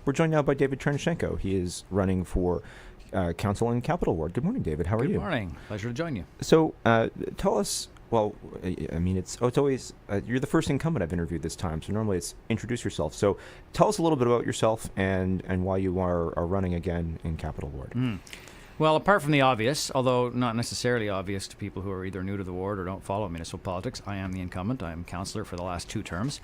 We're joined now by David Transchenko. He is running for council in Capital Ward. Good morning, David. How are you? Good morning. Pleasure to join you. So tell us, well, I mean, it's always, you're the first incumbent I've interviewed this time, so normally it's introduce yourself. So tell us a little bit about yourself and why you are running again in Capital Ward. Well, apart from the obvious, although not necessarily obvious to people who are either new to the ward or don't follow municipal politics, I am the incumbent. I'm councillor for the last 2 terms.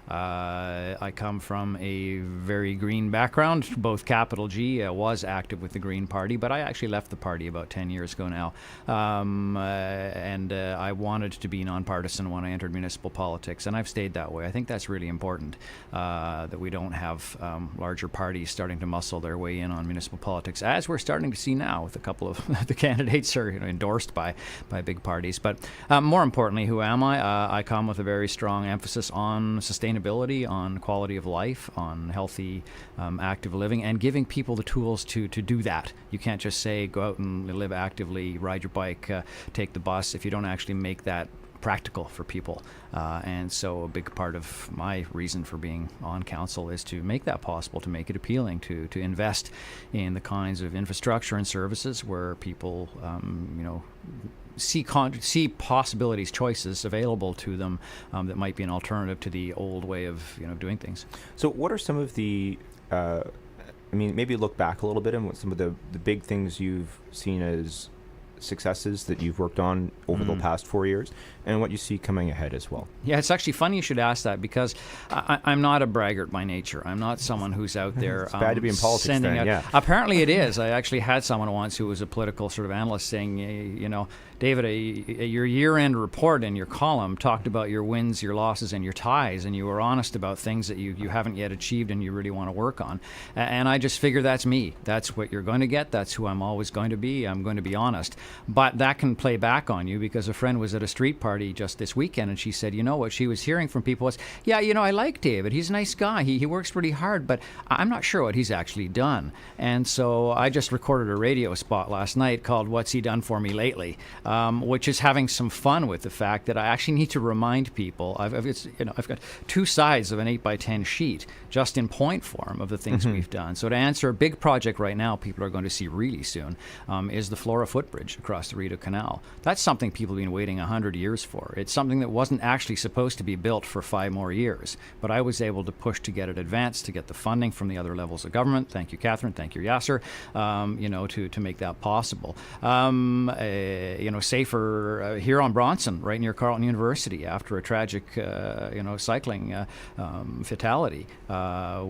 I come from a very green background, both capital G. I was active with the Green Party, but I actually left the party about 10 years ago now. And I wanted to be nonpartisan when I entered municipal politics, and I've stayed that way. I think that's really important, that we don't have larger parties starting to muscle their way in on municipal politics, as we're starting to see now with a couple of the candidates are endorsed by big parties. But more importantly, who am I? I come with a very strong emphasis on sustainability, on quality of life, on healthy, active living, and giving people the tools to do that. You can't just say, go out and live actively, ride your bike, take the bus, if you don't actually make that practical for people. And so a big part of my reason for being on council is to make that possible, to make it appealing, to invest in the kinds of infrastructure and services where people, see possibilities, choices available to them that might be an alternative to the old way of doing things. So what are some of the, maybe look back a little bit and what some of the big things you've seen as successes that you've worked on over the past 4 years and what you see coming ahead as well? Yeah, it's actually funny you should ask that, because I'm not a braggart by nature. I'm not someone who's out there it's bad to be in politics then, out. Yeah. Apparently it is. I actually had someone once who was a political sort of analyst saying, David, your year-end report in your column talked about your wins, your losses, and your ties, and you were honest about things that you haven't yet achieved and you really want to work on. And I just figure that's me. That's what you're going to get. That's who I'm always going to be. I'm going to be honest. But that can play back on you, because a friend was at a street party just this weekend, and she said, what she was hearing from people was, yeah, I like David. He's a nice guy. He works pretty hard, but I'm not sure what he's actually done. And so I just recorded a radio spot last night called What's He Done For Me Lately? Which is having some fun with the fact that I actually need to remind people. I've got 2 sides of an 8x10 sheet just in point form of the things we've done. So to answer a big project right now, people are going to see really soon, is the Flora footbridge across the Rideau Canal. That's something people have been waiting 100 years for. It's something that wasn't actually supposed to be built for 5 more years, but I was able to push to get it advanced, to get the funding from the other levels of government. Thank you, Catherine. Thank you, Yasser. To make that possible. Safer here on Bronson, right near Carleton University, after a tragic, cycling fatality.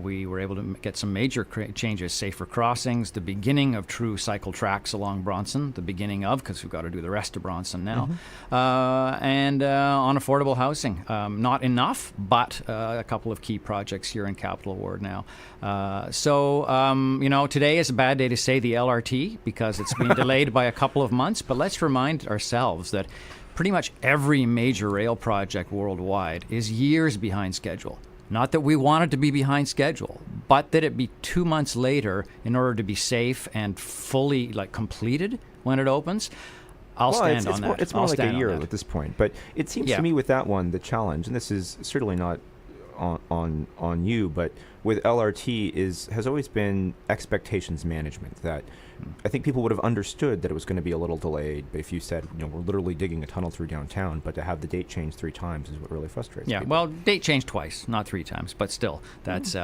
We were able to get some major changes, safer crossings, the beginning of true cycle tracks along Bronson, the beginning of, because we've got to do the rest of Bronson now, and on affordable housing. Not enough, but a couple of key projects here in Capital Ward now. Today is a bad day to say the LRT, because it's been delayed by a couple of months, but let's remind ourselves that pretty much every major rail project worldwide is years behind schedule. Not that we wanted to be behind schedule, but that it be 2 months later in order to be safe and fully completed when it opens. I'll stand on that. It's more like a year at this point. But it seems to me with that one, the challenge, and this is certainly not on you, but with LRT has always been expectations management. That I think people would have understood that it was going to be a little delayed, but if you said, we're literally digging a tunnel through downtown, but to have the date changed 3 times is what really frustrates people. Well, date changed twice, not 3 times, but still, that's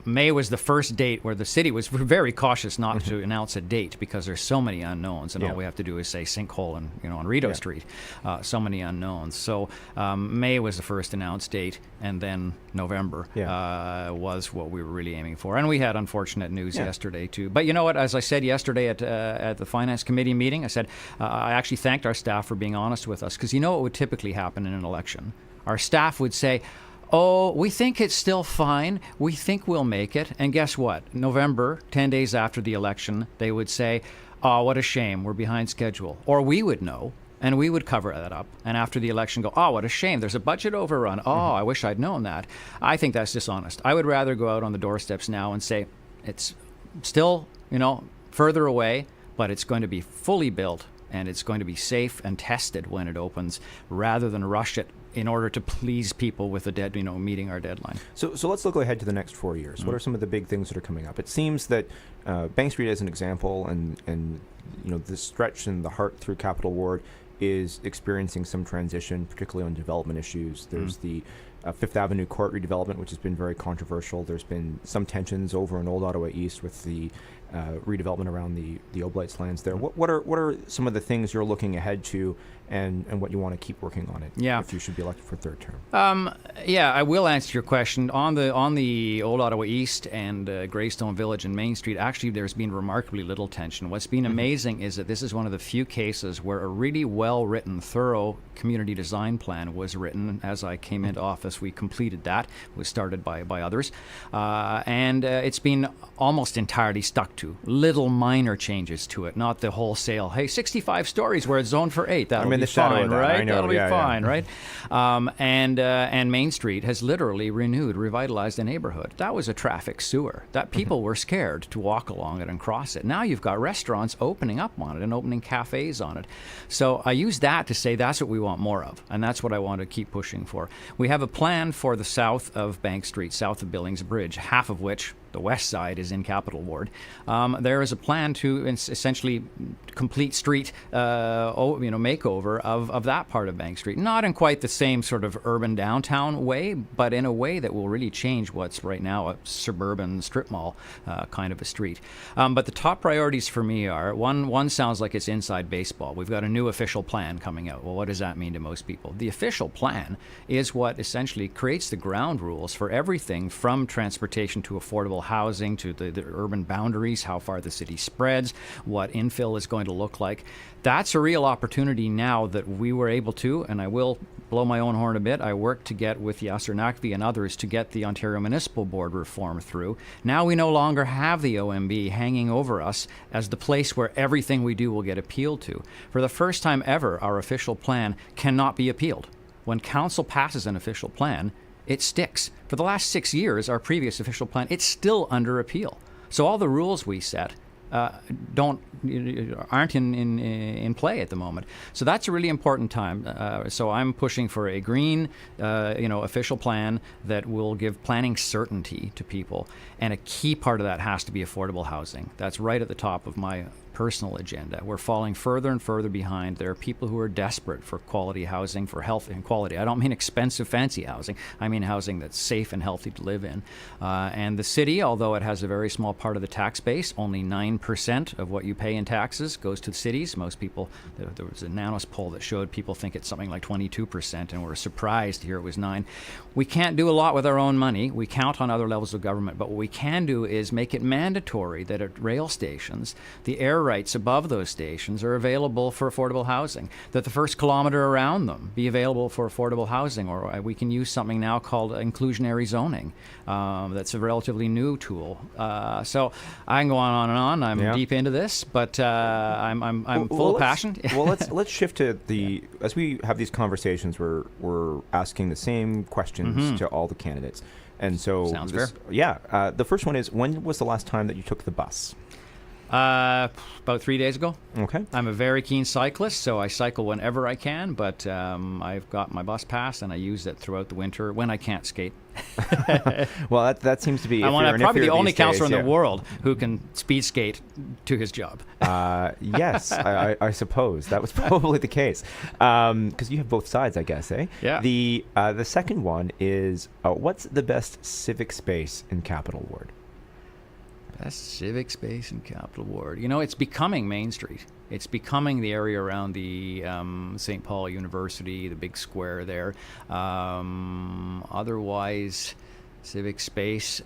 May was the first date where the city was very cautious not to announce a date, because there's so many unknowns, and all we have to do is say sinkhole and on Rideau Street, so many unknowns. So May was the first announced date, and then November was what we were really aiming for, and we had unfortunate news yesterday too. But you know what? As I said yesterday at the Finance Committee meeting, I said I actually thanked our staff for being honest with us, because what would typically happen in an election? Our staff would say, oh, we think it's still fine. We think we'll make it. And guess what? November, 10 days after the election, they would say, oh, what a shame. We're behind schedule. Or we would know, and we would cover that up. And after the election go, oh, what a shame. There's a budget overrun. Oh, I wish I'd known that. I think that's dishonest. I would rather go out on the doorsteps now and say, it's still, further away, but it's going to be fully built, and it's going to be safe and tested when it opens, rather than rush it in order to please people with meeting our deadline. So let's look ahead to the next 4 years. What are some of the big things that are coming up? It seems that Bank Street, as an example, and the stretch in the heart through Capital Ward is experiencing some transition, particularly on development issues. There's the Fifth Avenue Court redevelopment, which has been very controversial. There's been some tensions over in Old Ottawa East with the redevelopment around the Oblates lands there. What are some of the things you're looking ahead to, and what you want to keep working on it? Yeah. If you should be elected for a third term. I will answer your question on the Old Ottawa East and Greystone Village and Main Street. Actually, there's been remarkably little tension. What's been amazing is that this is one of the few cases where a really well-written, thorough community design plan was written. As I came into office, we completed that. It was started by others, and it's been almost entirely stuck to. Little minor changes to it, not the wholesale. Hey, 65 stories where it's zoned for 8. That'll be fine, right? That'll be fine, right? And Main Street has literally revitalized the neighborhood. That was a traffic sewer that people were scared to walk along it and cross it. Now you've got restaurants opening up on it and opening cafes on it. So I use that to say that's what we want more of, and that's what I want to keep pushing for. We have a plan for the south of Bank Street, south of Billings Bridge, half of which, the west side, is in Capital Ward. There is a plan to essentially complete street makeover of that part of Bank Street. Not in quite the same sort of urban downtown way, but in a way that will really change what's right now a suburban strip mall kind of a street. But the top priorities for me are, one sounds like it's inside baseball. We've got a new official plan coming out. Well, what does that mean to most people? The official plan is what essentially creates the ground rules for everything from transportation to affordable housing to the urban boundaries, how far the city spreads, what infill is going to look like. That's a real opportunity now that we were able to, and I will blow my own horn a bit, I worked to get with Yasser Naqvi and others to get the Ontario Municipal Board reform through. Now we no longer have the OMB hanging over us as the place where everything we do will get appealed to. For the first time ever, our official plan cannot be appealed. When council passes an official plan, it sticks. For the last 6 years, our previous official plan, it's still under appeal. So all the rules we set aren't in play at the moment. So that's a really important time. So I'm pushing for a green, official plan that will give planning certainty to people. And a key part of that has to be affordable housing. That's right at the top of my personal agenda. We're falling further and further behind. There are people who are desperate for quality housing, for health and quality. I don't mean expensive, fancy housing. I mean housing that's safe and healthy to live in. And the city, although it has a very small part of the tax base, only 9% of what you pay in taxes goes to the cities. Most people, there was a Nanos poll that showed people think it's something like 22%, and we're surprised here it was 9. We can't do a lot with our own money. We count on other levels of government, but what we can do is make it mandatory that at rail stations, the air rights above those stations are available for affordable housing, that the first kilometer around them be available for affordable housing, or we can use something now called inclusionary zoning. That's a relatively new tool. So I can go on and on. I'm deep into this, but I'm full of passion. Well, let's shift to as we have these conversations, we're asking the same questions to all the candidates. And so sounds fair. Yeah. The first one is, when was the last time that you took the bus? About 3 days ago. Okay. I'm a very keen cyclist, so I cycle whenever I can, but I've got my bus pass and I use it throughout the winter when I can't skate. Well, that seems to be... I'm probably the only councillor in the world who can speed skate to his job. Yes, I suppose. That was probably the case. Because you have both sides, I guess, eh? Yeah. The second one is, what's the best civic space in Capital Ward? Best civic space in Capital Ward. It's becoming Main Street. It's becoming the area around the St. Paul University, the big square there. Otherwise, civic space.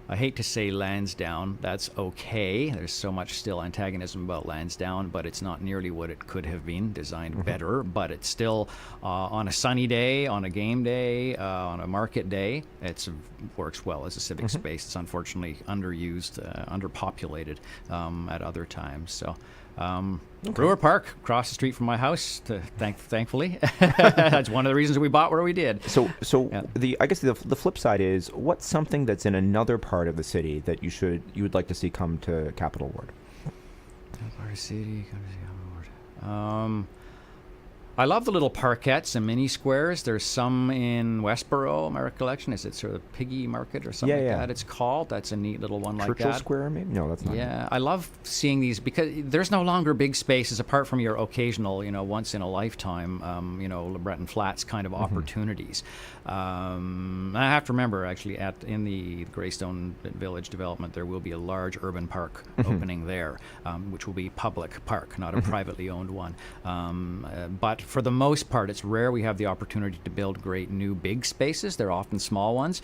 I hate to say Lansdowne. That's okay. There's so much still antagonism about Lansdowne, but it's not nearly what it could have been, designed better. But it's still, on a sunny day, on a game day, on a market day, it works well as a civic space. It's unfortunately underused, underpopulated at other times. So. Brewer Park, across the street from my house. Thankfully, that's one of the reasons we bought where we did. So yeah. I guess the flip side is, what's something that's in another part of the city that you would like to see come to Capital Ward? Part of the city, come to Capital Ward. I love the little parkettes and mini squares. There's some in Westboro, my recollection. Is it sort of Piggy Market or something like that it's called? That's a neat little one like that. Churchill Square, maybe? No, that's not. Yeah, I love seeing these because there's no longer big spaces apart from your occasional, once in a lifetime, LeBreton Flats kind of opportunities. I have to remember, actually, in the Greystone Village development, there will be a large urban park opening there, which will be public park, not a privately owned one. But for the most part, it's rare we have the opportunity to build great new big spaces. They're often small ones.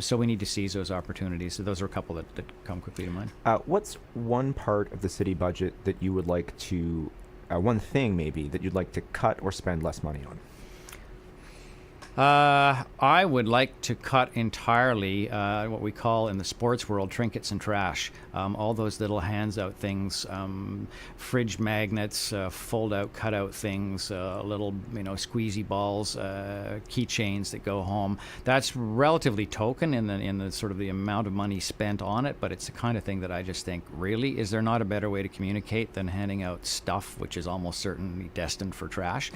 So we need to seize those opportunities. So those are a couple that come quickly to mind. What's one part of the city budget that you would like to, one thing maybe, that you'd like to cut or spend less money on? I would like to cut entirely what we call in the sports world trinkets and trash. All those little hands-out things, fridge magnets, fold-out, cut-out things, little squeezy balls, keychains that go home. That's relatively token in the sort of the amount of money spent on it, but it's the kind of thing that I just think, really, is there not a better way to communicate than handing out stuff which is almost certainly destined for trash?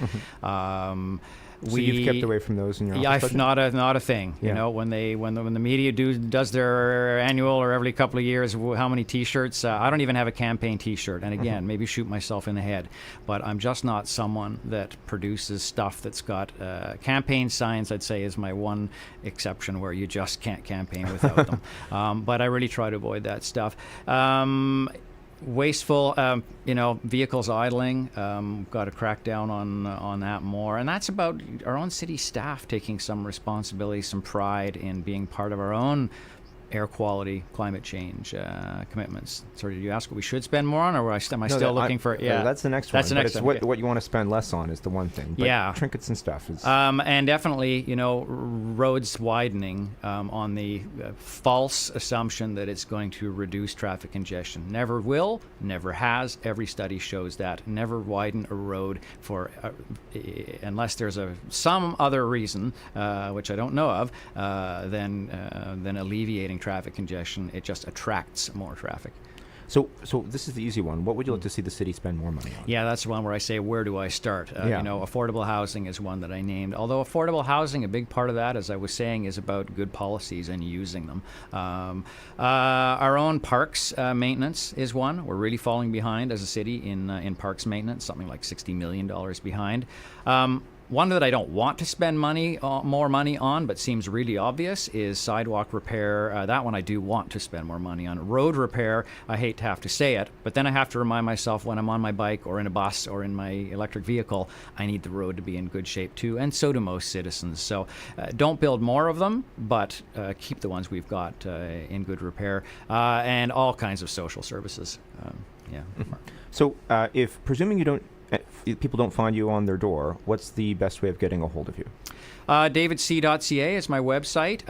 So you've kept away from those in your office budget? Not a thing. Yeah. When the media does their annual or every couple of years, how many T-shirts? I don't even have a campaign T-shirt. And again, maybe shoot myself in the head, but I'm just not someone that produces stuff that's got campaign signs. I'd say is my one exception where you just can't campaign without them. But I really try to avoid that stuff. Wasteful, vehicles idling. Got to crack down on that more, and that's about our own city staff taking some responsibility, some pride in being part of our own air quality, climate change commitments. So did you ask what we should spend more on, or am I still looking for? Yeah, that's the next one. That's the next one. What you want to spend less on is the one thing. But yeah, trinkets and stuff is. And definitely, roads widening on the false assumption that it's going to reduce traffic congestion. Never will, never has. Every study shows that. Never widen a road for unless there's some other reason, which I don't know of, than alleviating traffic congestion. It just attracts more traffic. So this is the easy one. What would you like to see the city spend more money on? Yeah, that's the one where I say, where do I start? Affordable housing is one that I named. Although affordable housing, a big part of that, as I was saying, is about good policies and using them. Our own parks maintenance is one. We're really falling behind as a city in parks maintenance, something like $60 million behind. One that I don't want to spend more money on, but seems really obvious, is sidewalk repair. That one I do want to spend more money on. Road repair, I hate to have to say it, but then I have to remind myself when I'm on my bike or in a bus or in my electric vehicle, I need the road to be in good shape too, and so do most citizens. So don't build more of them, but keep the ones we've got in good repair, and all kinds of social services. So if presuming people don't find you on their door, what's the best way of getting a hold of you? davidc.ca is my website.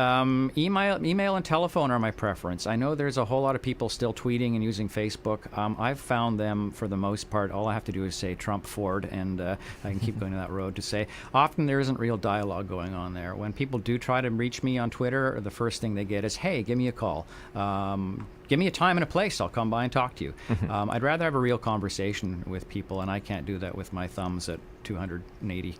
Email and telephone are my preference. I know there's a whole lot of people still tweeting and using Facebook. I've found them, for the most part, all I have to do is say Trump Ford, and I can keep going to that road to say. Often there isn't real dialogue going on there. When people do try to reach me on Twitter, the first thing they get is, hey, give me a call. Give me a time and a place. I'll come by and talk to you. I'd rather have a real conversation with people, and I can't do that with my thumbs at 280,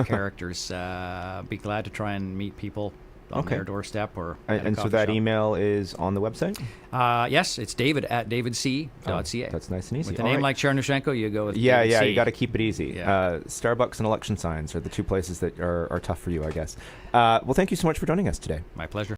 characters. Be glad to try and meet people on their doorstep or and so that shop. Email is on the website? Yes, it's david@davidc.ca. That's nice and easy. With a name like Chernushenko, you go with David C. You got to keep it easy. Yeah. Starbucks and election signs are the two places that are tough for you, I guess. Well, thank you so much for joining us today. My pleasure.